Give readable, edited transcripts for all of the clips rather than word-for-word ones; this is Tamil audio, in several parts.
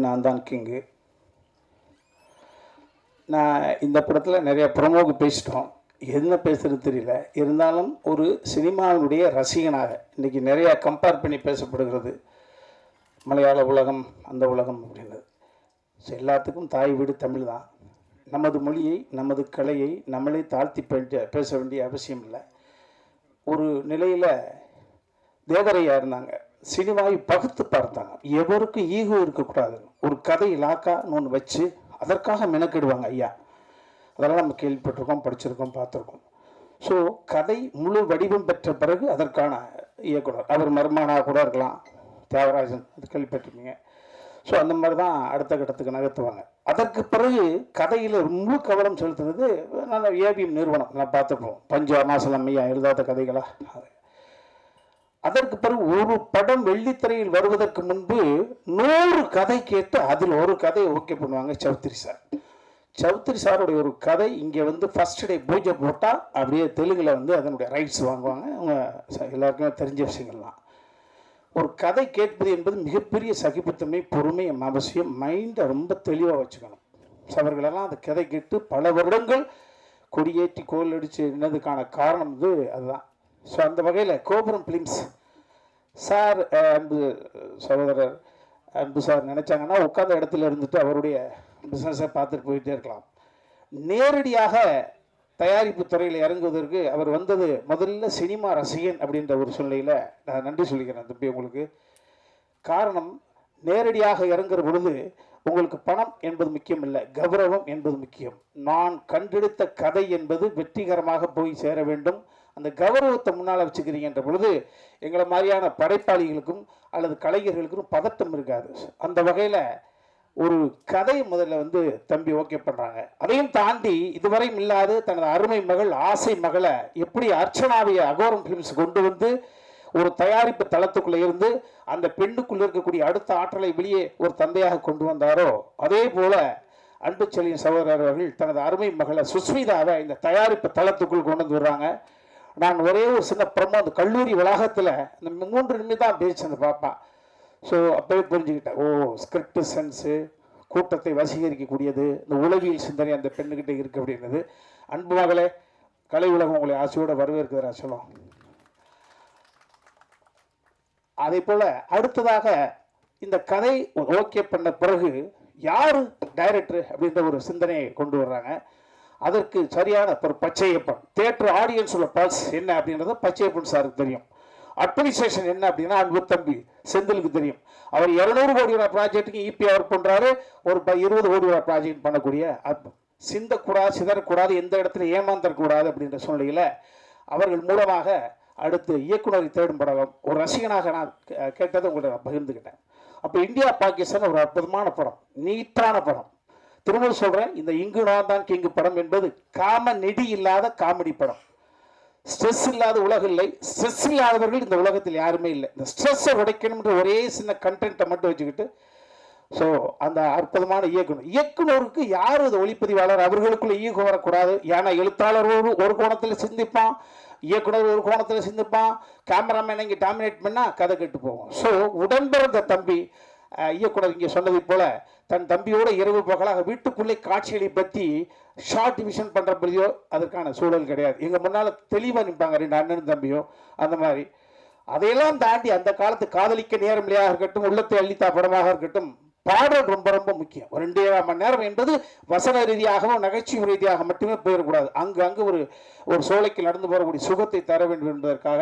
நான் தான் கிங்கு. நான் இந்த படத்தில் நிறைய ப்ரொமோக்கு பேசிட்டோம், என்ன பேசுகிறது தெரியல. இருந்தாலும் ஒரு சினிமாவினுடைய ரசிகனாக இன்றைக்கி நிறையா கம்பேர் பண்ணி பேசப்படுகிறது, மலையாள உலகம் அந்த உலகம் அப்படின்றது. ஸோ எல்லாத்துக்கும் தாய் வீடு தமிழ் தான். நமது மொழியை நமது கலையை நம்மளே தாழ்த்தி பேச வேண்டிய அவசியம் இல்லை. ஒரு நிலையில் தேவரையா இருந்தாங்க, சினிமாவை பகுத்து பார்த்தாங்க. எவருக்கும் ஈகோ இருக்கக்கூடாது, ஒரு கதை இலாக்கான்னு ஒன்று வச்சு அதற்காக மெனக்கிடுவாங்க ஐயா. அதெல்லாம் நம்ம கேள்விப்பட்டிருக்கோம், படிச்சிருக்கோம், பார்த்துருக்கோம். ஸோ கதை முழு வடிவம் பெற்ற பிறகு அதற்கான இயக்குனர், அவர் மர்மானாக கூட இருக்கலாம், தியாகராஜன், அது கேள்விப்பட்டிருக்கீங்க. ஸோ அந்த மாதிரி தான் அடுத்த கட்டத்துக்கு நகர்த்துவாங்க. அதற்கு பிறகு கதையில் முழு கவனம் செலுத்துறது நல்ல ஏபிஎம் நிறுவனம், நான் பார்த்துருப்போம். பஞ்சு அருணாசலம் ஐயா எழுதாத கதைகளா. அதற்கு பிறகு ஒரு படம் வெள்ளித்திரையில் வருவதற்கு முன்பு 100 கதை கேட்டு அதில் ஒரு கதையை ஓகே பண்ணுவாங்க சௌத்ரி சார். சௌத்ரி சாருடைய ஒரு கதை இங்கே வந்து ஃபர்ஸ்ட் டே பூஜை போட்டால் அப்படியே தெலுங்கில் வந்து அதனுடைய ரைட்ஸ் வாங்குவாங்க. அவங்க எல்லாருக்குமே தெரிஞ்ச விஷயங்கள்லாம். ஒரு கதை கேட்பது என்பது மிகப்பெரிய சகிப்புத்தன்மை, பொறுமை அவசியம். மைண்டை ரொம்ப தெளிவாக வச்சுக்கணும். அவர்களெல்லாம் அந்த கதை கேட்டு பல வருடங்கள் கொடியேற்றி கோல் அடித்து என்னதுக்கான காரணம் வந்து அதுதான். ஸோ அந்த வகையில் கோபுரம் ஃபிலிம்ஸ் சார், அன்பு சகோதரர் அன்பு சார் நினச்சாங்கன்னா உட்கார்ந்த இடத்துல இருந்துட்டு அவருடைய பிஸ்னஸை பார்த்துட்டு போயிட்டே இருக்கலாம். நேரடியாக தயாரிப்பு துறையில் இறங்குவதற்கு அவர் வந்தது முதல்ல சினிமா ரசிகன் அப்படின்ற ஒரு சூழ்நிலையில் நான் நன்றி சொல்லிக்கிறேன் தம்பி உங்களுக்கு. காரணம், நேரடியாக இறங்குற பொழுது உங்களுக்கு பணம் என்பது முக்கியம் இல்லை, கௌரவம் என்பது முக்கியம். நான் கண்டெடுத்த கதை என்பது வெற்றிகரமாக போய் சேர வேண்டும். அந்த கௌரவத்தை முன்னால் வச்சுக்கிறீங்கன்ற பொழுது எங்களை மாதிரியான படைப்பாளிகளுக்கும் அல்லது கலைஞர்களுக்கும் பதட்டம் இருக்காது. அந்த வகையில் ஒரு கதை முதல்ல வந்து தம்பி ஓகே பண்ணுறாங்க. அதையும் தாண்டி இதுவரையும் இல்லாது தனது அருமை மகள் ஆசை மகளை எப்படி அர்ச்சனாவை அகோரம் ஃபிலிம்ஸ் கொண்டு வந்து ஒரு தயாரிப்பு தளத்துக்குள்ளே இருந்து அந்த பெண்ணுக்குள்ளே இருக்கக்கூடிய அடுத்த ஆற்றலை வெளியே ஒரு தந்தையாக கொண்டு வந்தாரோ, அதே போல அன்பு செல்லியின் சகோதரர் அவர்கள் தனது அருமை மகளை சுஸ்மிதாவை இந்த தயாரிப்பு தளத்துக்குள் கொண்டு வந்து வர்றாங்க. நான் ஒரே ஒரு சின்ன ப்ரமோ, அந்த கல்லூரி வளாகத்தில் இந்த 3 நிமிடம் தான் பேச்சு அந்த பாப்பா. ஸோ அப்போவே புரிஞ்சுக்கிட்டேன், ஓ ஸ்கிரிப்ட் சென்ஸு, கூட்டத்தை வசீகரிக்கக்கூடியது, இந்த உளவியல் சிந்தனை அந்த பெண்ணுக்கிட்ட இருக்குது அப்படின்றது. அன்பு மகளே, கலை உலகம் உங்களை ஆசையோடு வரவேற்கிறதா சொல்லும். அதே போல் அடுத்ததாக இந்த கதை ஓகே பண்ண பிறகு யார் டைரக்டர் அப்படின்ற ஒரு சிந்தனையை கொண்டு வர்றாங்க. அதற்கு சரியான ஒரு பச்சையப்பன் தியேட்டர் ஆடியன்ஸோட பல்ஸ் என்ன அப்படின்றத பச்சையப்பன் சாருக்கு தெரியும். அட்மினிஸ்ட்ரேஷன் என்ன அப்படின்னா அன்பு தம்பி செந்திலுக்கு தெரியும். அவர் 200 கோடி ரூபாய் ப்ராஜெக்ட்டுக்கு இபி அவர் பண்ணுறாரு, ஒரு 20 கோடி ரூபாய் ப்ராஜெக்ட் பண்ணக்கூடிய சிந்தக்கூடாது, சிதறக்கூடாது, எந்த இடத்துல ஏமாந்தரக்கூடாது அப்படின்ற சூழ்நிலையில் அவர்கள் மூலமாக அடுத்து இயக்குனரை தேடும் படம் ஒரு ரசிகனாக நான் கேட்டதை உங்கள்கிட்ட நான் பகிர்ந்துக்கிட்டேன். அப்போ இந்தியா பாகிஸ்தான் ஒரு அற்புதமான படம், நீட்டான படம். திரும்ப சொல்கிறேன், இந்த இங்கு நான் தான் கிங்கு படம் என்பது காம நெடி இல்லாத காமெடி படம். ஸ்ட்ரெஸ் இல்லாத உலகம் இல்லை, ஸ்ட்ரெஸ் இல்லாதவர்கள் இந்த உலகத்தில் யாருமே இல்லை. இந்த ஸ்ட்ரெஸ்ஸை உடைக்கணுன்ற ஒரே சின்ன கண்டென்ட்டை மட்டும் வச்சுக்கிட்டு ஸோ அந்த அற்புதமான இயக்குனருக்கு யார் அது ஒளிப்பதிவாளர், அவர்களுக்குள்ள ஈகோ வரக்கூடாது. ஏன்னா எழுத்தாளர் ஒரு கோணத்தில் சிந்திப்பான், இயக்குனர் ஒரு கோணத்தில் சிந்திப்பான், கேமராமேன் இங்கே டாமினேட் பண்ணால் கதை கெட்டு போகும். ஸோ உடன்பிறந்த தம்பி இயக்குனர் இங்கே சொன்னதை போல தன் தம்பியோட இரவு பகலாக வீட்டுக்குள்ளே காட்சிகளை பற்றி ஷார்ட் டிவிஷன் பண்ணுறப்படியோ அதற்கான சூழல் கிடையாது. எங்கள் முன்னால் தெளிவாக நிற்பாங்க 2 அண்ணன் தம்பியோ அந்த மாதிரி. அதையெல்லாம் தாண்டி அந்த காலத்து காதலிக்க நேரம் இல்லையாக இருக்கட்டும், உள்ளத்தை அள்ளித்தா படமாக இருக்கட்டும், பாடல் ரொம்ப ரொம்ப முக்கியம். ஒரு 2.5 மணி நேரம் என்பது வசன ரீதியாகவும் நகைச்சுவை ரீதியாக மட்டுமே போயிடக்கூடாது. அங்கு ஒரு சோலைக்கு நடந்து போகக்கூடிய சுகத்தை தர வேண்டும் என்பதற்காக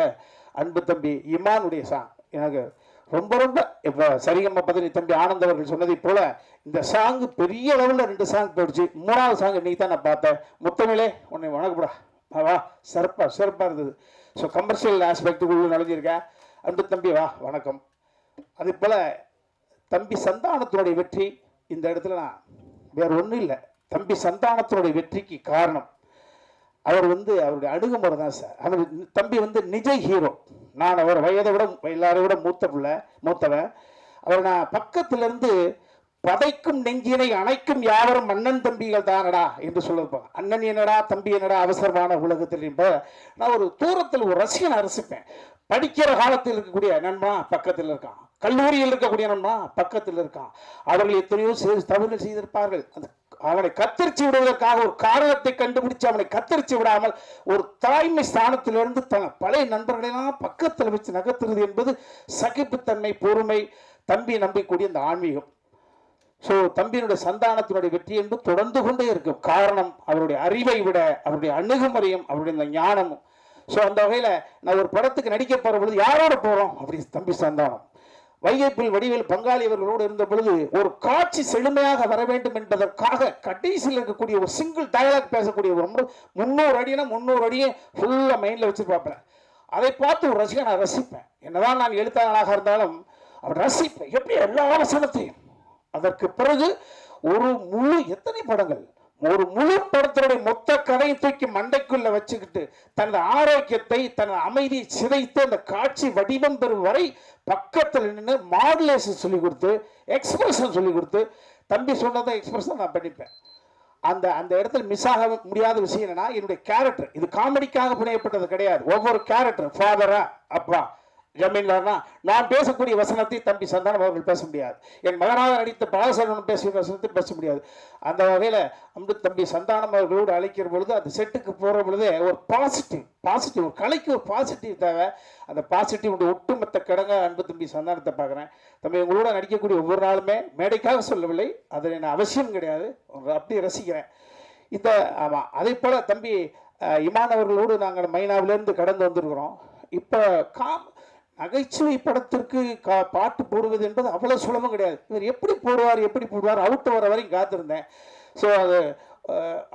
அன்பு தம்பி இமானுடைய சாங் எனக்கு ரொம்ப ரொம்ப இப்போ சரிகம்மா பதனி தம்பி ஆனந்த் அவர்கள் சொன்னதை போல இந்த சாங்கு பெரிய அளவில் 2 சாங் போயிடுச்சு. 3வது சாங் இன்னைக்கு தான் நான் பார்த்தேன். முத்தமிழே உன்னை வணக்கப்படா வா, சிறப்பாக இருந்தது. ஸோ கமர்ஷியல் ஆஸ்பெக்டுக்குள்ள நுழைஞ்சிருக்கேன். அன்பு தம்பி வா வணக்கம். அதே போல் தம்பி சந்தானத்தினுடைய வெற்றி இந்த இடத்துல நான் வேறு ஒன்றும் இல்லை. தம்பி சந்தானத்தினுடைய வெற்றிக்கு காரணம் அவர் வந்து அவருடைய அணுகுமுறை தான் சார். அவர் தம்பி வந்து நிஜ ஹீரோ. நான் அவர் வயதை விட எல்லாரை விட மூத்தவன். அவர் நான் பக்கத்திலிருந்து பதைக்கும் நெஞ்சினை அணைக்கும் யாவரும் அண்ணன் தம்பிகள் தானடா என்று சொல்லிருப்பாங்க. அண்ணன் என்னடா தம்பி என்னடா அவசரமான உலகத்தில் என்ப நான் ஒரு தூரத்தில் ஒரு ரசிகனை ரசிப்பேன். படிக்கிற காலத்தில் இருக்கக்கூடிய நண்பன் பக்கத்தில் இருக்கான், கல்லூரியில் இருக்கக்கூடியவனா பக்கத்தில் இருக்கான். அவர்கள் எத்தனையோ தவறுகள் செய்திருப்பார்கள். அந்த அவனை கத்தரிச்சு விடுவதற்காக ஒரு காரணத்தை கண்டுபிடிச்சு அவனை கத்தரிச்சு விடாமல் ஒரு தாய்மை ஸ்தானத்திலிருந்து தன் பழைய நண்பர்களெல்லாம் பக்கத்தில் வச்சு நகர்த்துறது என்பது சகிப்புத்தன்மை, பொறுமை. தம்பி நம்பிக்கூடிய இந்த ஆன்மீகம். ஸோ தம்பியினுடைய சந்தானத்தினுடைய வெற்றி என்பது தொடர்ந்து கொண்டே இருக்கும். காரணம் அவருடைய அறிவை விட அவருடைய அணுகுமுறையும் அவருடைய இந்த ஞானமும். ஸோ அந்த வகையில் நான் ஒரு படத்துக்கு நடிக்க போகிற பொழுது யாரோட போகிறோம் அப்படி தம்பி சந்தானம் வைகைப்புல் வடிவேல் பங்காளி அவர்களோடு இருந்த பொழுது ஒரு காட்சி செழுமையாக வர வேண்டும் என்பதற்காக கடைசியில் இருக்கக்கூடிய ஒரு சிங்கிள் டயலாக் பேசக்கூடிய ஒரு 300 அடினா 300 அடியை ஃபுல்லாக மைண்டில் வச்சு பார்ப்பேன். அதை பார்த்து ஒரு ரசிகன் நான் ரசிப்பேன். என்னதான் நான் எழுத்தாளனாக இருந்தாலும் அவர் ரசிப்பேன் எப்படி எல்லா வசனத்தையும். அதற்கு பிறகு ஒரு முழு எத்தனை படங்கள், ஒரு முழு படத்தினுடைய மொத்த கதையை தூக்கி மண்டைக்குள்ள வச்சுக்கிட்டு தனது ஆரோக்கியத்தை தனது அமைதியை சிதைத்து அந்த காட்சி வடிவம் பெறும் வரை பக்கத்தில் நின்று மாடுலேஷன் சொல்லி கொடுத்து எக்ஸ்பிரஷன் சொல்லி கொடுத்து தம்பி சொன்னதை எக்ஸ்பிரஷன் நான் பண்ணிப்பேன். அந்த அந்த இடத்துல மிஸ் ஆக முடியாத விஷயம் என்னன்னா என்னுடைய கேரக்டர் இது காமெடிக்காக புனையப்பட்டது கிடையாது. ஒவ்வொரு கேரக்டர் ஃபாதரா அப்பா ஜமீன்தார்னா நான் பேசக்கூடிய வசனத்தை தம்பி சந்தானம் அவர்கள் பேச முடியாது. என் மகனாக நடித்த பாலசரவணன் பேசிய வசனத்தை பேச முடியாது. அந்த வகையில் அம்பு தம்பி சந்தானம் அவர்களோடு அழைக்கிற பொழுது அந்த செட்டுக்கு போகிற பொழுதே ஒரு பாசிட்டிவ் ஒரு கலைக்கு ஒரு பாசிட்டிவ் தேவை. அந்த பாசிட்டிவ் ஒட்டுமொத்த கிடங்க அன்பு தம்பி சந்தானத்தை பார்க்குறேன். தம்பி உங்களோட நடிக்கக்கூடிய ஒவ்வொரு நாளுமே மேடைக்காக சொல்லவில்லை, அது என்ன அவசியம் கிடையாது, அப்படி ரசிக்கிறேன். இந்த ஆமாம் அதே போல் தம்பி இமான் அவர்களோடு நாங்கள் மைனாவிலேருந்து கடந்து வந்திருக்கிறோம். இப்போ நகைச்சுவை படத்திற்கு பாட்டு போடுவது என்பது அவ்வளோ சுலபம் கிடையாது. இவர் எப்படி போடுவார் அவுட்டு வர வரைக்கும் காத்திருந்தேன். ஸோ அது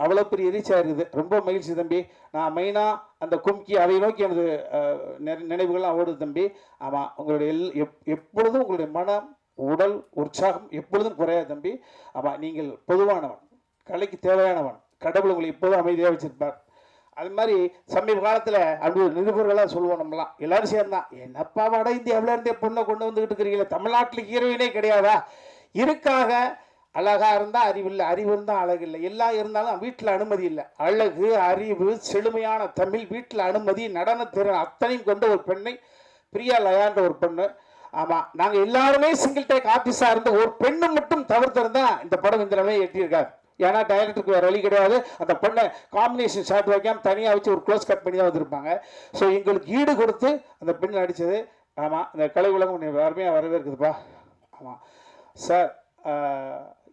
அவ்வளோ பெரிய ரீச்சாக இருக்குது. ரொம்ப மகிழ்ச்சி தம்பி. நான் மெயினாக அந்த கும்கி அதை நோக்கி எனது நினைவுகள்லாம் ஓடுது தம்பி. ஆமாம் உங்களுடைய எப்பொழுதும் உங்களுடைய மனம் உடல் உற்சாகம் எப்பொழுதும் குறையாது தம்பி. ஆமாம் நீங்கள் பொதுவானவன், கலைக்கு தேவையானவன், கடவுள் உங்களை எப்போதும் அமைதியாக வச்சிருப்பார். அது மாதிரி சமீப காலத்தில் அப்படி நிருபர்களாக சொல்லுவோம் நம்மளாம் எல்லாரும் சேர்ந்தான், என்னப்பா வட இந்தியாவில இருந்தே பொண்ணை கொண்டு வந்துக்கிட்டு இருக்கிறீங்களே, தமிழ்நாட்டில் ஹீரோயினே கிடையாதா? இருக்காக அழகா இருந்தால் அறிவில்லை, அறிவு இருந்தால் அழகு இல்லை, எல்லாம் இருந்தாலும் வீட்டில் அனுமதி இல்லை. அழகு, அறிவு, செழுமையான தமிழ், வீட்டில் அனுமதி, நடனத்திறன் அத்தனையும் கொண்ட ஒரு பெண்ணை பிரியா லயான்ற ஒரு பெண்ணு. ஆமாம் நாங்கள் எல்லாருமே சிங்கிள் டேக் ஆர்டிஸ்டாக இருந்த ஒரு பெண்ணு மட்டும் தவிர்த்திருந்தா இந்த படம் இந்த நிலையை எட்டியிருக்காரு. ஏன்னா டைரக்டருக்கு வேறு வழி கிடையாது. அந்த பொண்ணை காம்பினேஷன் ஷாட் வைக்காமல் தனியாக வச்சு ஒரு க்ளோஸ் கட் பண்ணி தான் வந்திருப்பாங்க. ஸோ எங்களுக்கு ஈடு கொடுத்து அந்த பெண் நடித்தது. ஆமாம் இந்த கலை உலகம் அருமையாக வரவேற்குதுப்பா. ஆமாம் சார்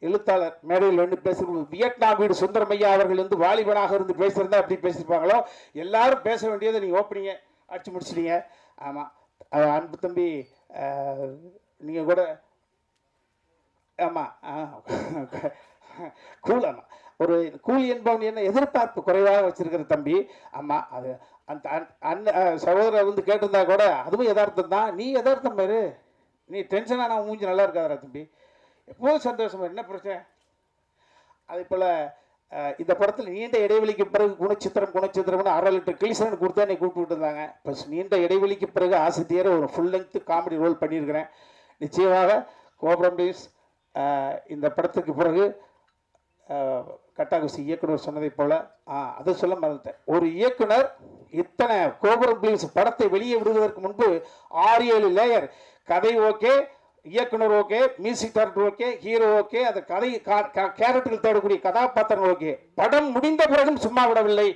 எழுத்தாளர் மேடையில் வந்து பேசுகிறது வியட்நாம் வீடு சுந்தரமையா அவர்கள் வந்து வாலிபனாக இருந்து பேசுகிறதா அப்படி பேசியிருப்பாங்களோ எல்லாரும் பேச வேண்டியதை நீங்கள் ஓப்பனிங்க அடிச்சு முடிச்சிட்டீங்க. ஆமாம் அன்பு தம்பி நீங்கள் கூட ஆமாம் கூல். ஆமாம் ஒரு கூலி என்பவன் என்ன எதிர்பார்ப்பு குறைவாக வச்சிருக்கிற தம்பி. ஆமாம் அது அந்த சகோதரர் வந்து கேட்டிருந்தா கூட அதுவும் யதார்த்தம் தான். நீ யதார்த்தம் பேரு, நீ டென்ஷனாக நான் மூஞ்சி நல்லா இருக்காதரா தம்பி, எப்போதும் சந்தோஷமா, என்ன பிரச்சனை? அதே போல் இந்த படத்தில் நீண்ட இடைவெளிக்கு பிறகு குணச்சித்திரம்னு 1/2 லிட்டர் கிளிசரன் கொடுத்தா என்னை கூப்பிட்டு இருந்தாங்க. ப்ளஸ் நீண்ட இடைவெளிக்கு பிறகு ஆசிரியர் ஒரு ஃபுல் லென்த்து காமெடி ரோல் பண்ணியிருக்கிறேன். நிச்சயமாக கோபுரம் ப்ளீஸ் இந்த படத்துக்கு பிறகு கட்டாகுசி இயக்குனர் சொன்னதைப் போல அதை சொல்ல மறந்துட்டேன். ஒரு இயக்குனர் இத்தனை கோபுரம் ப்ளீஸ் படத்தை வெளியே விடுவதற்கு முன்பு 6-7 லேயர், கதை ஓகே, இயக்குனர் okay, music director okay, hero okay, அந்த கதை கேரக்டர்கள் தேடக்கூடிய கதாபாத்திரங்கள் ஓகே. படம் முடிந்த பிறகும் சும்மா விடவில்லை.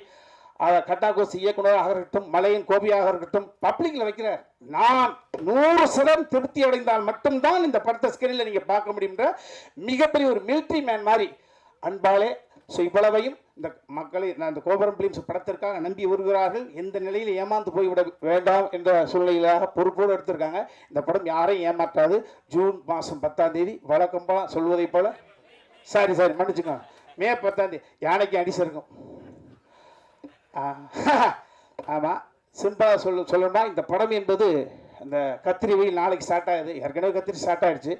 கட்டாகோசி இயக்குனராக இருக்கட்டும், மலையின் கோபியாக இருக்கட்டும், பப்ளிக்ல வைக்கிறார். நான் 100% திருப்தி அடைந்தால் மட்டும்தான் இந்த படத்தை ஸ்கிரீனில் நீங்கள் பார்க்க முடியுன்ற மிகப்பெரிய ஒரு மிலிட்ரி மேன் மாதிரி அன்பாலே. ஸோ இவ்வளவையும் இந்த மக்களை நான் இந்த கோபுரம் பிலிம்ஸ் படத்திற்காக நம்பி வருகிறார்கள். எந்த நிலையில் ஏமாந்து போய்விட வேண்டாம் என்ற சூழ்நிலையிலாக பொறுப்போடு எடுத்திருக்காங்க. இந்த படம் யாரையும் ஏமாற்றாது. ஜூன் மாதம் 10ஆம் தேதி வழக்கம் போல சொல்வதை போல, சாரி மன்னிச்சுக்கோங்க, மே 10ஆம் தேதி யானைக்கு அடிசு இருக்கும். ஆமாம் சிம்பிளாக சொல்லணும்னா இந்த படம் என்பது அந்த கத்திரி வெயில் நாளைக்கு ஸ்டார்ட் ஆகுது. ஏற்கனவே கத்திரி ஸ்டார்ட் ஆகிடுச்சு.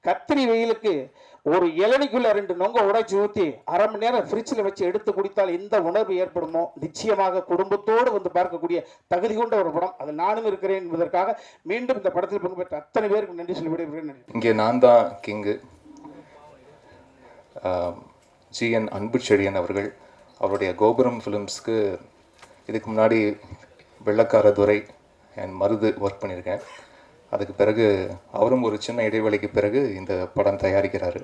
கத்திரி வெயிலுக்கு ஒரு இளநிக்குள்ள 2 நொங்க உடைச்சி ஊற்றி 1/2 மணி நேரம் ஃப்ரிட்ஜில் வச்சு எடுத்து குடித்தால் எந்த உணர்வு ஏற்படுமோ நிச்சயமாக குடும்பத்தோடு வந்து பார்க்கக்கூடிய தகுதி கொண்ட ஒரு படம். அது நானும் இருக்கிறேன் என்பதற்காக மீண்டும் இந்த படத்தில் பங்கு பெற்ற அத்தனை பேருக்கு நன்றி சொல்லி விடைபெறுகிறேன். இங்கே நான் தான் கிங்கு. GN அன்புச்செழியன் அவர்கள் அவருடைய கோபுரம் ஃபிலிம்ஸ்க்கு இதுக்கு முன்னாடி வெள்ளக்கார துரை அண்ட் மருது ஒர்க் பண்ணியிருக்கேன். அதுக்கு பிறகு அவரும் ஒரு சின்ன இடைவெளிக்கு பிறகு இந்த படம் தயாரிக்கிறாரு.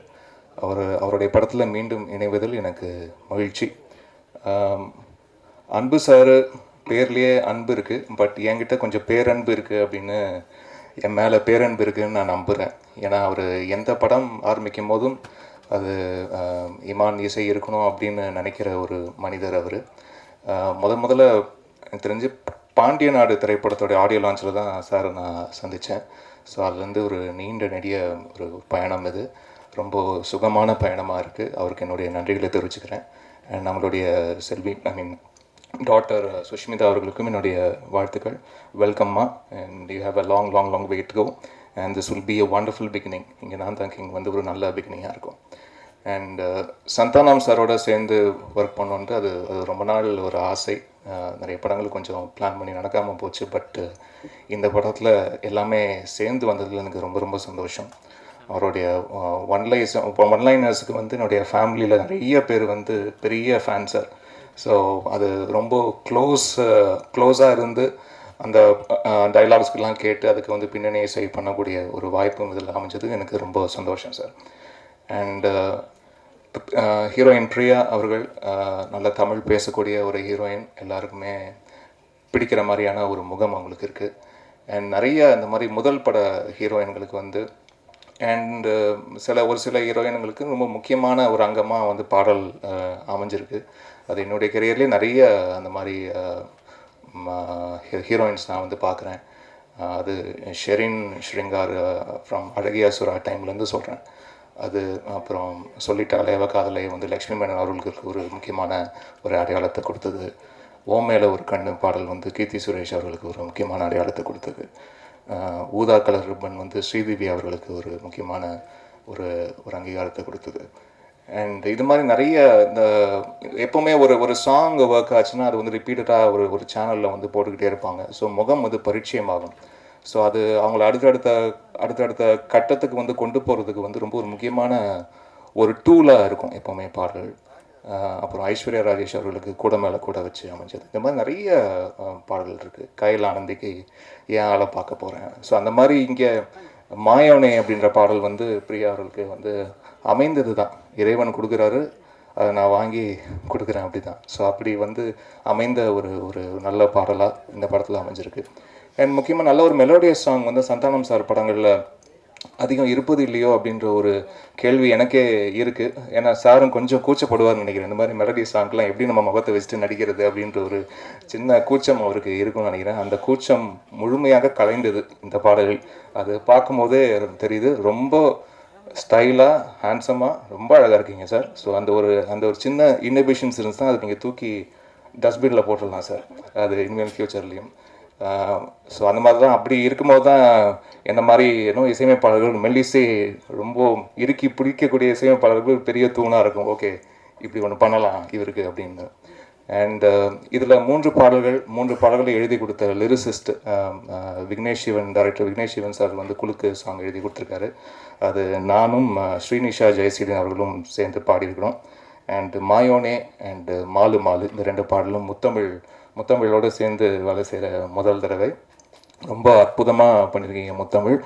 அவருடைய படத்தில் மீண்டும் இணைவதில் எனக்கு மகிழ்ச்சி. அன்பு சார் பேர்லேயே அன்பு இருக்குது, பட் என்கிட்ட கொஞ்சம் பேரன்பு இருக்குது அப்படின்னு, என் மேலே பேரன்பு இருக்குதுன்னு நான் நம்புகிறேன். ஏன்னா அவர் எந்த படம் ஆரம்பிக்கும் போதும் அது இமான் இசை இருக்கணும் அப்படின்னு நினைக்கிற ஒரு மனிதர் அவர். முதல்ல எனக்கு தெரிஞ்சு பாண்டிய நாடு திரைப்படத்தோடைய ஆடியோ லான்ச்சில் தான் சார் நான் சந்தித்தேன். ஸோ அதுலேருந்து ஒரு நீண்ட நெடிய ஒரு பயணம் இது, ரொம்ப சுகமான பயணமாக இருக்குது. அவருக்கு என்னுடைய நன்றிகளை தெரிவிச்சுக்கிறேன். அண்ட் நம்மளுடைய செல்வி டாட்டர் சுஷ்மிதா அவர்களுக்கும் என்னுடைய வாழ்த்துக்கள். வெல்கம்மா, and you have a long long long wait go, and this will be a wonderful beginning. இங்கே நான் தான் கிங் வந்து ஒரு நல்ல பிகினிங்காக இருக்கும். அண்ட் சந்தானம் சாரோட சேர்ந்து ஒர்க் பண்ணோன்ட்டு அது ரொம்ப நாள் ஒரு ஆசை. நிறைய படங்கள் கொஞ்சம் பிளான் பண்ணி நடக்காமல் போச்சு. பட் இந்த படத்தில் எல்லாமே சேர்ந்து வந்ததில் எனக்கு ரொம்ப ரொம்ப சந்தோஷம். அவருடைய ஒன்லைனர்ஸுக்கு வந்து என்னுடைய ஃபேமிலியில் நிறைய பேர் வந்து பெரிய ஃபேன்ஸர். ஸோ அது ரொம்ப க்ளோஸாக இருந்து அந்த டைலாக்ஸ்க்கெல்லாம் கேட்டு அதுக்கு வந்து பின்னணி இசை பண்ணக்கூடிய ஒரு வாய்ப்பும் இதில் அமைஞ்சது எனக்கு ரொம்ப சந்தோஷம் சார். அண்ட் ஹீரோயின் பிரியா அவர்கள் நல்ல தமிழ் பேசக்கூடிய ஒரு ஹீரோயின், எல்லாருக்குமே பிடிக்கிற மாதிரியான ஒரு முகம் அவங்களுக்கு இருக்குது. அண்ட் நிறைய இந்த மாதிரி முதல் பட ஹீரோயின்களுக்கு வந்து அண்டு ஒரு சில ஹீரோயின்களுக்கு ரொம்ப முக்கியமான ஒரு அங்கமாக வந்து பாடல் அமைஞ்சிருக்கு. அது என்னுடைய கெரியர்லேயே நிறைய அந்த மாதிரி ஹீரோயின்ஸ் நான் வந்து பார்க்குறேன். அது ஷெரின் ஸ்ருங்கார் ஃப்ரம் அழகியா சுரா டைம்லேருந்து சொல்கிறேன். அது அப்புறம் சொல்லிட்டாலே அவ காதலை வந்து லக்ஷ்மி மேனன் அவர்களுக்கு ஒரு முக்கியமான ஒரு அடையாளத்தை கொடுத்தது. ஓம் மேலே ஒரு கண்ணு பாடல் வந்து கீர்த்தி சுரேஷ் அவர்களுக்கு ஒரு முக்கியமான அடையாளத்தை கொடுத்தது. ஊதா கலர் ரிப்பன் வந்து ஸ்ரீதேவி அவர்களுக்கு ஒரு முக்கியமான ஒரு அங்கீகாரத்தை கொடுத்தது. அண்ட் இது மாதிரி நிறைய இந்த எப்போவுமே ஒரு சாங் ஒர்க் ஆச்சுன்னா அது வந்து ரிப்பீட்டடாக ஒரு சேனலில் வந்து போட்டுக்கிட்டே இருப்பாங்க. ஸோ முகம் வந்து பரிச்சயமாகும். ஸோ அது அவங்கள அடுத்தடுத்த கட்டத்துக்கு வந்து கொண்டு போகிறதுக்கு வந்து ரொம்ப ஒரு முக்கியமான ஒரு டூலாக இருக்கும் எப்போவுமே பாடல்கள். அப்புறம் ஐஸ்வர்யா ராஜேஷ் அவர்களுக்கு கூட மேலே கூட வச்சு அமைஞ்சது. இந்த மாதிரி நிறைய பாடல்கள் இருக்குது. கையில் ஆனந்திக்கு ஏன் ஆளை பார்க்க போகிறேன். ஸோ அந்த மாதிரி இங்கே மாயோனே அப்படின்ற பாடல் வந்து பிரியா அவர்களுக்கு வந்து அமைந்தது தான். இறைவன் கொடுக்குறாரு, அதை நான் வாங்கி கொடுக்குறேன், அப்படி தான். ஸோ அப்படி வந்து அமைந்த ஒரு நல்ல பாடலாக இந்த படத்தில் அமைஞ்சிருக்கு. அண்ட் முக்கியமாக நல்ல ஒரு மெலோடியஸ் சாங் வந்து சந்தானம் சார் படங்களில் அதிகம் இருப்பது இல்லையோ அப்படின்ற ஒரு கேள்வி எனக்கே இருக்குது. ஏன்னா சாரும் கொஞ்சம் கூச்சப்படுவார்னு நினைக்கிறேன். இந்த மாதிரி மெலடி சாங்க்கெலாம் எப்படி நம்ம முகத்தை வச்சுட்டு நடிக்கிறது அப்படின்ற ஒரு சின்ன கூச்சம் அவருக்கு இருக்கும்னு நினைக்கிறேன். அந்த கூச்சம் முழுமையாக கலைந்தது இந்த பாடல்கள். அது பார்க்கும்போதே தெரியுது. ரொம்ப ஸ்டைலாக ஹேண்ட்ஸமாக ரொம்ப அழகாக இருக்கீங்க சார். ஸோ அந்த ஒரு சின்ன இன்னோவேஷன்ஸ் இருந்துச்சுன்னா அது நீங்கள் தூக்கி டஸ்ட்பினில் போட்டுடலாம் சார், அது இனிமேல் ஃப்யூச்சர்லேயும். ஸோ அந்த மாதிரி தான். அப்படி இருக்கும்போது தான் என்ன மாதிரி இசையமைப்பாளர்கள் மெல்லிசை ரொம்ப இறுக்கி பிடிக்கக்கூடிய இசையமைப்பாளர்கள் பெரிய தூணாக இருக்கும். ஓகே, இப்படி ஒன்று பண்ணலாம் இவருக்கு அப்படின்னு. அண்ட் இதில் 3 பாடல்களை எழுதி கொடுத்த lyricist Vignesh Sivan, director Vignesh Sivan sir வந்து குலுக்கு சாங் எழுதி கொடுத்துருக்காரு. அது நானும் ஸ்ரீனிஷா ஜெயசீலன் அவர்களும் சேர்ந்து பாடியிருக்கிறோம். அண்டு மாயோனே அண்டு மாலு இந்த 2 பாடலும் முத்தமிழோடு சேர்ந்து வேலை செய்கிற முதல் தடவை. ரொம்ப அற்புதமாக பண்ணியிருக்கீங்க முத்தமிழ்.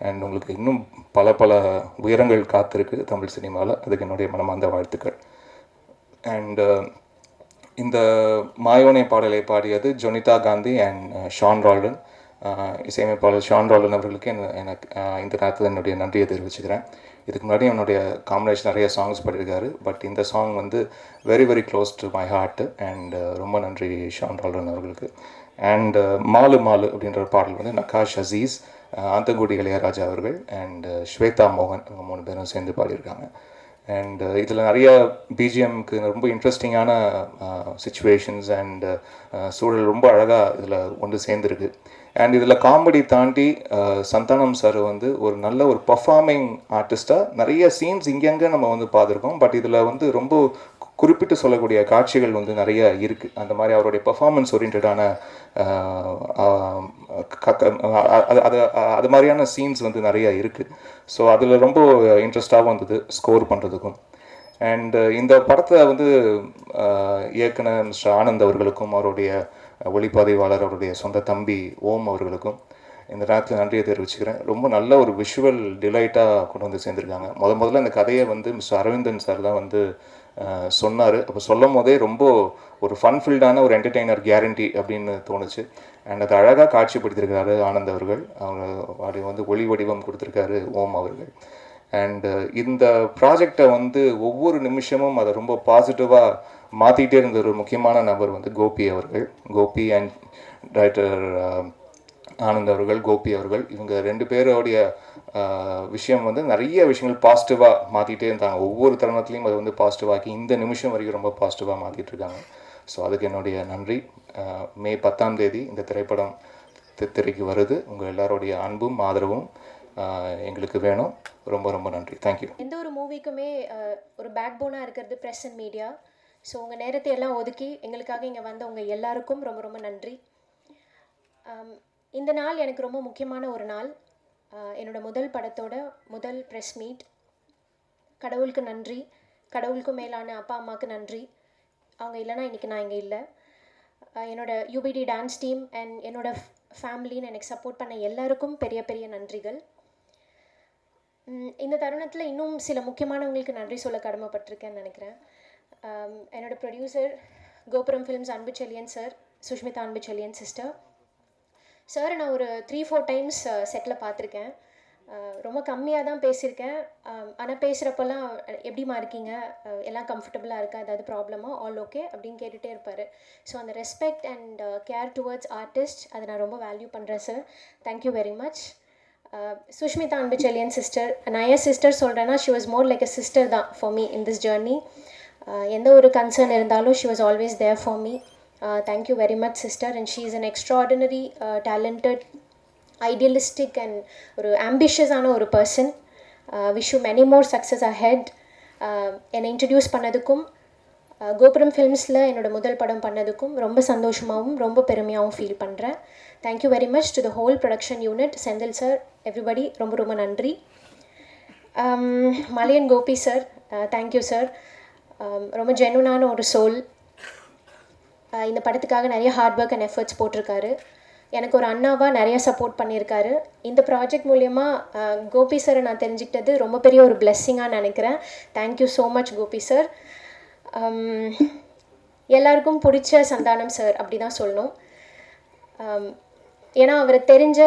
அண்ட் உங்களுக்கு இன்னும் பல உயரங்கள் காத்திருக்கு தமிழ் சினிமாவில். அதுக்கு என்னுடைய மனமார்ந்த வாழ்த்துக்கள். அண்டு இந்த மாயோனே பாடலை பாடியது ஜொனிதா காந்தி அண்ட் ஷான் ரால்டன். இசையமைப்பாளர் ஷான் ரால்டன் அவர்களுக்கு எனக்கு இந்த நேரத்தில் என்னுடைய நன்றியை தெரிவிச்சுக்கிறேன். இதுக்கு முன்னாடி என்னுடைய காம்பினேஷன் நிறைய சாங்ஸ் பாடியிருக்காரு. பட் இந்த சாங் வந்து very very close to my heart. And ரொம்ப நன்றி ஷான் ரால்டன் அவர்களுக்கு. அண்ட் மாலு அப்படின்ற பாடல் வந்து நகாஷ் அசீஸ், ஆந்தங்குடி இளையராஜா அவர்கள் அண்ட் ஸ்வேதா மோகன், இவங்க 3 பேரும் சேர்ந்து பாடியிருக்காங்க. அண்ட் இதில் நிறைய பிஜிஎம்க்கு ரொம்ப இன்ட்ரெஸ்டிங்கான சுச்சுவேஷன்ஸ் அண்ட் சூழல் ரொம்ப அழகாக இதில் ஒன்று சேர்ந்துருக்கு. அண்ட் இதில் காமெடி தாண்டி சந்தானம் சார் வந்து ஒரு நல்ல ஒரு பர்ஃபார்மிங் ஆர்டிஸ்ட்டாக நிறைய சீன்ஸ் இங்கங்கே நம்ம வந்து பார்த்துருக்கோம். பட் இதில் வந்து ரொம்ப குறிப்பிட்டு சொல்லக்கூடிய காட்சிகள் வந்து நிறைய இருக்குது. அந்த மாதிரி அவருடைய பர்ஃபார்மன்ஸ் ஓரியன்டான அது மாதிரியான சீன்ஸ் வந்து நிறையா இருக்குது. ஸோ அதில் ரொம்ப இன்ட்ரெஸ்டாகவும் இருந்தது ஸ்கோர் பண்ணுறதுக்கும். அண்டு இந்த படத்தை வந்து இயக்குனர் மிஸ்டர் ஆனந்த் அவர்களுக்கும், அவருடைய ஒளிப்பதிவாளர் அவருடைய சொந்த தம்பி ஓம் அவர்களுக்கும், இந்த நேரத்தில் நன்றியை தெரிவிச்சுக்கிறேன். ரொம்ப நல்ல ஒரு விஷுவல் டிலைட்டாக கொண்டு வந்து சேர்ந்துருக்காங்க. முதல்ல இந்த கதையை வந்து மிஸ்டர் அரவிந்தன் சார் தான் வந்து சொன்னார். அப்போ சொல்லும் போதே ரொம்ப ஒரு ஃபன்ஃபில்டான ஒரு என்டர்டெய்னர் கேரண்டி அப்படின்னு தோணுச்சு. அண்ட் அதை அழகாக காட்சிப்படுத்தியிருக்காரு ஆனந்த் அவர்கள். அவர் வந்து ஒளி வடிவம் கொடுத்துருக்காரு ஓம் அவர்கள். அண்டு இந்த ப்ராஜெக்டை வந்து ஒவ்வொரு நிமிஷமும் அதை ரொம்ப பாசிட்டிவாக மாற்றிக்கிட்டே இருந்த ஒரு முக்கியமான நபர் வந்து கோபி அவர்கள். கோபி அண்ட் டைரக்டர் ஆனந்த் அவர்கள், கோபி அவர்கள், இவங்க 2 பேரோடைய விஷயம் வந்து நிறைய விஷயங்கள் பாசிட்டிவாக மாற்றிட்டே இருந்தாங்க. ஒவ்வொரு தருணத்துலையும் அதை வந்து பாசிட்டிவாக்கி இந்த நிமிஷம் வரைக்கும் ரொம்ப பாசிட்டிவாக மாற்றிட்டு இருக்காங்க. ஸோ அதுக்கு என்னுடைய நன்றி. மே 10ஆம் தேதி இந்த திரைப்படம் திரைக்கு வருது. உங்கள் எல்லாருடைய அன்பும் ஆதரவும் எங்களுக்கு வேணும். ரொம்ப ரொம்ப நன்றி. தேங்க்யூ. எந்த ஒரு மூவிக்குமே ஒரு பேக் போனாக இருக்கிறது ப்ரெஸ் அண்ட் மீடியா. ஸோ உங்கள் நேரத்தை எல்லாம் ஒதுக்கி எங்களுக்காக இங்கே வந்த உங்கள் எல்லாருக்கும் ரொம்ப ரொம்ப நன்றி. இந்த நாள் எனக்கு ரொம்ப முக்கியமான ஒரு நாள். என்னோடய முதல் படத்தோட முதல் ப்ரெஸ் மீட். கடவுளுக்கு நன்றி. கடவுளுக்கும் மேலான அப்பா அம்மாவுக்கு நன்றி. அவங்க இல்லைனா இன்றைக்கி நான் இங்கே இல்லை. என்னோடய யூபிடி டான்ஸ் டீம் அண்ட் என்னோடய ஃபேமிலின்னு எனக்கு சப்போர்ட் பண்ண எல்லாருக்கும் பெரிய பெரிய நன்றிகள். இந்த தருணத்தில் இன்னும் சில முக்கியமானவங்களுக்கு நன்றி சொல்ல கடமைப்பட்டிருக்கேன்னு நினைக்கிறேன். என்னோடய ப்ரொடியூசர் கோபுரம் films Anbuchezhiyan sir, Sushmita Anbuchezhiyan sister. Sir நான் ஒரு 3-4 டைம்ஸ் செட்டில் பார்த்துருக்கேன். ரொம்ப கம்மியாக தான் பேசியிருக்கேன். ஆனால் பேசுகிறப்பெல்லாம் எப்படிமா இருக்கீங்க, எல்லாம் கம்ஃபர்டபுளாக இருக்கா, ஏதாவது ப்ராப்ளமா, ஆல் ஓகே அப்படின்னு கேட்டுகிட்டே இருப்பார். ஸோ அந்த respect and care towards artist அதை நான் ரொம்ப வேல்யூ பண்ணுறேன் sir. Thank you very much. Sushmita Anbuchezhiyan sister, நான் ஏன் சிஸ்டர் சொல்கிறேன்னா, she was more like a sister தான் for me in this journey. எந்த ஒரு கன்சர்ன் இருந்தாலும் she was always there for me. Thank you very much sister, and she is an extraordinary talented, idealistic and ஒரு ambitious ஆன ஒரு person. Wish you many more success ahead. என்னை இன்ட்ரடியூஸ் பண்ணதுக்கும் கோபுரம் ஃபிலிம்ஸில் என்னோட முதல் படம் பண்ணதுக்கும் ரொம்ப சந்தோஷமாகவும் ரொம்ப பெருமையாகவும் ஃபீல் பண்ணுறேன். Thank you very much to the whole production unit, Senthil sir, everybody ரொம்ப ரொம்ப நன்றி. Malaiyan Gopi sir, thank you sir. ரொம்ப ஜென்யூனான ஒரு சோல். இந்த படத்துக்காக நிறைய ஹார்ட் ஒர்க் அண்ட் எஃபர்ட்ஸ் போட்டிருக்காரு. எனக்கு ஒரு அண்ணாவாக நிறைய சப்போர்ட் பண்ணியிருக்காரு. இந்த ப்ராஜெக்ட் மூலயமா கோபி சாரை நான் தெரிஞ்சுக்கிட்டது ரொம்ப பெரிய ஒரு பிளெஸ்ஸிங்காக நினைக்கிறேன். Thank you so much Gopi sir. எல்லாருக்கும் பிடிச்ச சந்தானம் சார் அப்படி தான் சொல்லணும். ஏன்னா அவரை தெரிஞ்ச,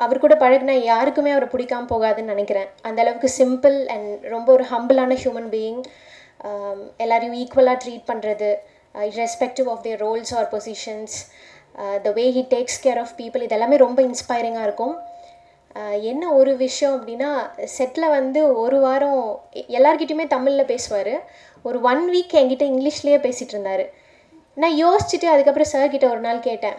அவர் கூட பழகின யாருக்குமே அவரை பிடிக்காமல் போகாதுன்னு நினைக்கிறேன். அந்தளவுக்கு சிம்பிள் அண்ட் ரொம்ப ஒரு ஹம்பிளான ஹியூமன் பீயிங். எல்லாரையும் ஈக்குவலாக ட்ரீட் பண்ணுறது, irrespective of their roles or positions, the way he takes care of people, இதெல்லாமே ரொம்ப இன்ஸ்பைரிங்காக இருக்கும். என்ன ஒரு விஷயம் அப்படின்னா, செட்டில் வந்து ஒரு வாரம் எல்லார்கிட்டையுமே தமிழில் பேசுவார். ஒரு 1 வீக் என்கிட்ட இங்கிலீஷ்லேயே பேசிகிட்டு இருந்தார். நான் யோசிச்சுட்டு அதுக்கப்புறம் சார்கிட்ட ஒரு நாள் கேட்டேன்.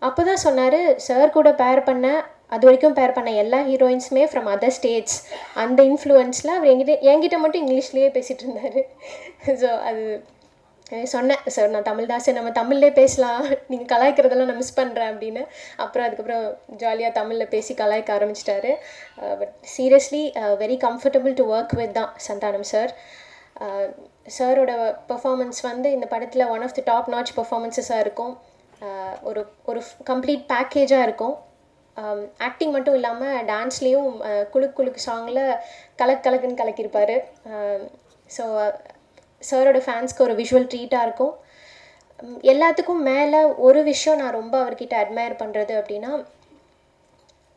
அப்போ தான் சொன்னார், சார் கூட பேர் பண்ண, அது வரைக்கும் பேர் பண்ண எல்லா ஹீரோயின்ஸுமே ஃப்ரம் அதர் ஸ்டேட்ஸ். அந்த இன்ஃப்ளூயன்ஸில் அவர் என்கிட்ட மட்டும் இங்கிலீஷ்லேயே பேசிகிட்டு இருந்தார். ஸோ அது சொன்னேன், சார் நான் தமிழ் தான் சார், நம்ம தமிழ்லே பேசலாம், நீங்கள் கலாய்க்கிறதெல்லாம் நான் மிஸ் பண்ணுறேன் அப்படின்னு. அதுக்கப்புறம் ஜாலியாக தமிழில் பேசி கலாய்க்க ஆரம்பிச்சிட்டாரு. But seriously very comfortable to work with தான் சந்தானம் சார். சாரோட பெர்ஃபார்மன்ஸ் வந்து இந்த படத்தில் one of the top notch பெர்ஃபார்மன்ஸஸாக இருக்கும். ஒரு ஒரு கம்ப்ளீட் பேக்கேஜாக இருக்கும். ஆக்டிங் மட்டும் இல்லாமல் டான்ஸ்லேயும் குலுக்கு சாங்கில் கலக்குன்னு கலக்கியிருப்பார். ஸோ சாரோட ஃபேன்ஸ்க்கு ஒரு விஷுவல் ட்ரீட்டாக இருக்கும். எல்லாத்துக்கும் மேலே ஒரு விஷயம் நான் ரொம்ப அவர்கிட்ட அட்மையர் பண்ணுறது அப்படின்னா,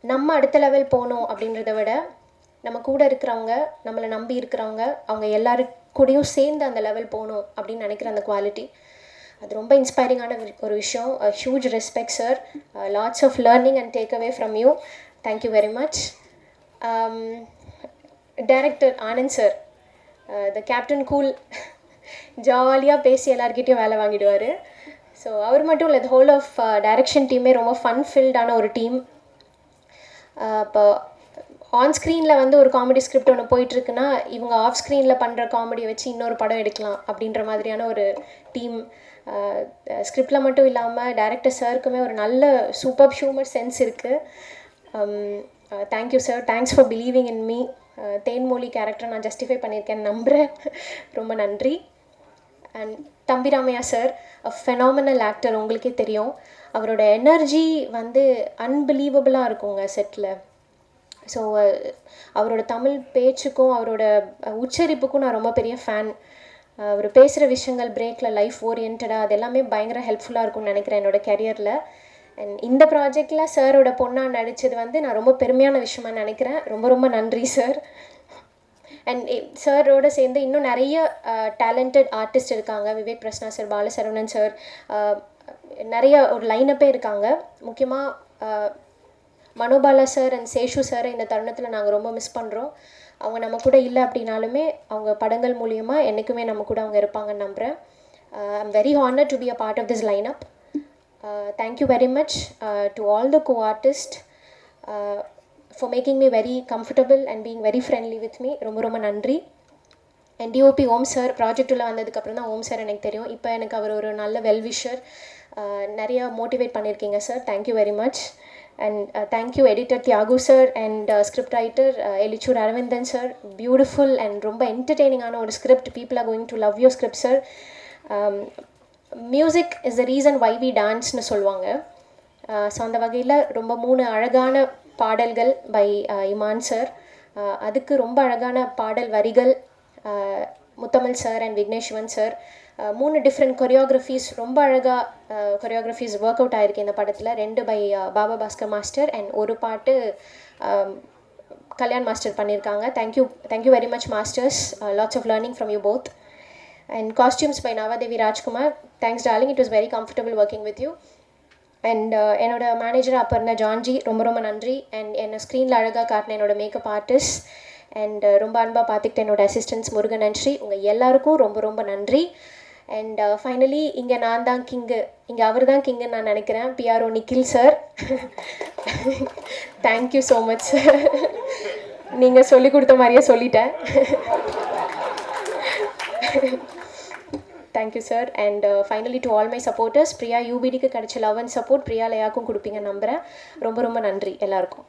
நம்ம அடுத்த லெவல் போகணும் அப்படின்றத விட நம்ம கூட இருக்கிறவங்க, நம்மளை நம்பி இருக்கிறவங்க, அவங்க எல்லாருக்கூடையும் சேர்ந்து அந்த லெவல் போகணும் அப்படின்னு நினைக்கிற அந்த குவாலிட்டி, அது ரொம்ப இன்ஸ்பைரிங்கான ஒரு விஷயம். Huge respect sir. Lots of learning and take away from you. Thank you very much. Director Anand sir, the captain cool, ஜாலியாக பேசி எல்லாருக்கிட்டையும் வேலை வாங்கிடுவார். ஸோ அவர் மட்டும் இல்லை, த ஹோல் ஆஃப் டைரக்ஷன் டீமே ரொம்ப ஃபன் ஃபில்டான ஒரு டீம். இப்போ ஆன் ஸ்க்ரீனில் வந்து ஒரு காமெடி ஸ்கிரிப்ட் ஒன்று போயிட்டுருக்குன்னா, இவங்க ஆஃப் ஸ்க்ரீனில் பண்ணுற காமெடியை வச்சு இன்னொரு படம் எடுக்கலாம் அப்படின்ற மாதிரியான ஒரு டீம். ஸ்கிரிப்டில் மட்டும் இல்லாமல் டைரக்டர் சாருக்குமே ஒரு நல்ல சூப்பர் ஹியூமர் சென்ஸ் இருக்குது. Thank you sir, thanks for believing in me. Thenmozhi கேரக்டரை நான் ஜஸ்டிஃபை பண்ணியிருக்கேன்னு நம்புகிறேன். ரொம்ப நன்றி. அண்ட் தம்பி ராமையா சார், ஃபெனாமினல் ஆக்டர், உங்களுக்கே தெரியும். அவரோட எனர்ஜி வந்து அன்பிலீவபிளாக இருக்குங்க செட்டில். ஸோ அவரோட தமிழ் பேச்சுக்கும் அவரோட உச்சரிப்புக்கும் நான் ரொம்ப பெரிய ஃபேன். அவர் பேசுகிற விஷயங்கள் பிரேக்கில் லைஃப் ஓரியன்டாக அது எல்லாமே பயங்கர ஹெல்ப்ஃபுல்லாக இருக்கும்னு நினைக்கிறேன் என்னோடய கெரியரில். அண்ட் இந்த ப்ராஜெக்டில் சாரோட பொண்ணாக நடித்தது வந்து நான் ரொம்ப பெருமையான விஷயமா நினைக்கிறேன். ரொம்ப ரொம்ப நன்றி சார். அண்ட் சாரோட சேர்ந்து இன்னும் நிறைய டேலண்டட் ஆர்டிஸ்ட் இருக்காங்க. விவேக் பிரசன்னா சார், பாலசரவணன் சார், நிறைய ஒரு லைனப்பே இருக்காங்க. முக்கியமாக மனோபாலா சார் அண்ட் சேஷு சாரை இந்த தருணத்தில் நாங்கள் ரொம்ப மிஸ் பண்ணுறோம். அவங்க நம்ம கூட இல்லை அப்படின்னாலுமே அவங்க படங்கள் மூலியமாக என்றைக்குமே நம்ம கூட அவங்க இருப்பாங்கன்னு நம்புகிறேன். I'm very honoured to be a part of this lineup. Thank you very much to all the co-artists for making me very comfortable and being very friendly with me. ரொம்ப ரொம்ப நன்றி. அண்ட் டிஓபி ஓம் சார், ப்ராஜெக்டில் வந்ததுக்கப்புறம் தான் ஓம் சார் எனக்கு தெரியும். இப்போ எனக்கு அவர் ஒரு நல்ல வெல்விஷர், நிறையா மோட்டிவேட் பண்ணியிருக்கீங்க sir. Thank you very much. And thank you editor Thiyagu sir and script writer Elichoor Aravindhan sir. Beautiful and ரொம்ப என்டர்டெய்னிங்கான ஒரு script. People are going to love your script sir. Music is the reason why we டான்ஸ்னு சொல்லுவாங்க. ஸோ அந்த வகையில் ரொம்ப 3 அழகான பாடல்கள் பை இமான் சார். அதுக்கு ரொம்ப அழகான பாடல் வரிகள் Muthamizh sir and Vigneshwan sir. 3 different choreographies, ரொம்ப அழகாக கொரியோகிராஃபீஸ் ஒர்க் அவுட் ஆகிருக்கு இந்த படத்தில். 2 by Baba Bhaskar master and ஒரு பாட்டு கல்யாண் மாஸ்டர் பண்ணியிருக்காங்க. Thank you very much masters. Lots of learning from you both. And costumes by Navadevi Rajkumar. Thanks darling, it was very comfortable working with you. And என்னோட மேனேஜர் அப்போ இருந்த ஜான்ஜி, ரொம்ப ரொம்ப நன்றி. அண்ட் என்னை ஸ்க்ரீனில் அழகாக காட்டின என்னோட மேக்கப் ஆர்டிஸ்ட் அண்ட் ரொம்ப அன்பாக பார்த்துக்கிட்ட என்னோட அசிஸ்டன்ஸ் முருகன் நன்றி. உங்கள் எல்லாருக்கும் ரொம்ப ரொம்ப நன்றி. அண்ட் ஃபைனலி இங்கே நான் தான் கிங்கு, இங்கே அவர் தான் கிங்குன்னு நான் நினைக்கிறேன். PRO Nikhil sir, thank you so much sir. நீங்கள் சொல்லி கொடுத்த மாதிரியே சொல்லிட்டேன். Thank you sir. And finally to all my supporters, Priya யூபிடிக்கு கிடைச்ச லவ் அண்ட் சப்போர்ட் பிரியா லயாக்கும் கொடுப்பீங்க நம்புகிறேன். ரொம்ப ரொம்ப நன்றி எல்லாருக்கும்.